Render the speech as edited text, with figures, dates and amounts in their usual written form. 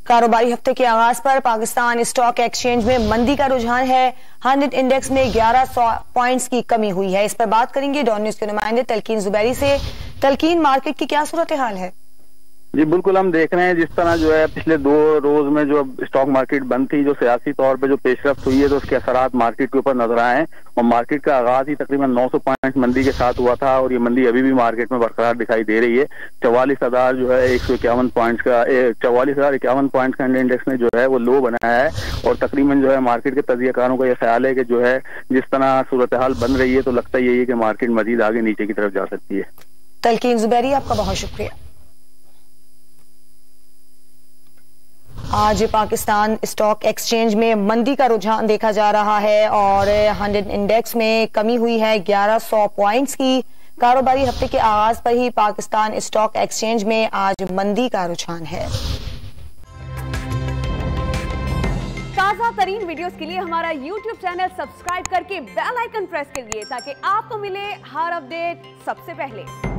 कारोबारी हफ्ते के आगाज पर पाकिस्तान स्टॉक एक्सचेंज में मंदी का रुझान है। 100 इंडेक्स में 1100 पॉइंट्स की कमी हुई है। इस पर बात करेंगे डॉन न्यूज के नुमाइंदे तलकीन जुबैरी से। तलकीन, मार्केट की क्या सूरत हाल है? जी बिल्कुल, हम देख रहे हैं जिस तरह जो है पिछले 2 रोज में जो स्टॉक मार्केट बंद थी, जो सियासी तौर पे जो पेशरफ्त हुई है तो उसके असरात मार्केट के ऊपर नजर आए हैं। और मार्केट का आगाज ही तकरीबन 900 पॉइंट मंदी के साथ हुआ था और ये मंदी अभी भी मार्केट में बरकरार दिखाई दे रही है। 44,000 जो है 151 पॉइंट्स का 44,051 पॉइंट का इंडेक्स ने जो है वो लो बनाया है। और तकरीबन जो है मार्केट के तज्जियाकारों का यह ख्याल है कि जो है जिस तरह सूरत हाल बन रही है तो लगता यही है कि मार्केट मजीद आगे नीचे की तरफ जा सकती है। तलकीन जुबैरी, आपका बहुत शुक्रिया। आज पाकिस्तान स्टॉक एक्सचेंज में मंदी का रुझान देखा जा रहा है और 100 इंडेक्स में कमी हुई है 1100 पॉइंट्स की। कारोबारी हफ्ते के आगाज पर ही पाकिस्तान स्टॉक एक्सचेंज में आज मंदी का रुझान है। ताजा तरीन वीडियोस के लिए हमारा YouTube चैनल सब्सक्राइब करके बेल आइकन प्रेस करिए ताकि आपको मिले हर अपडेट सबसे पहले।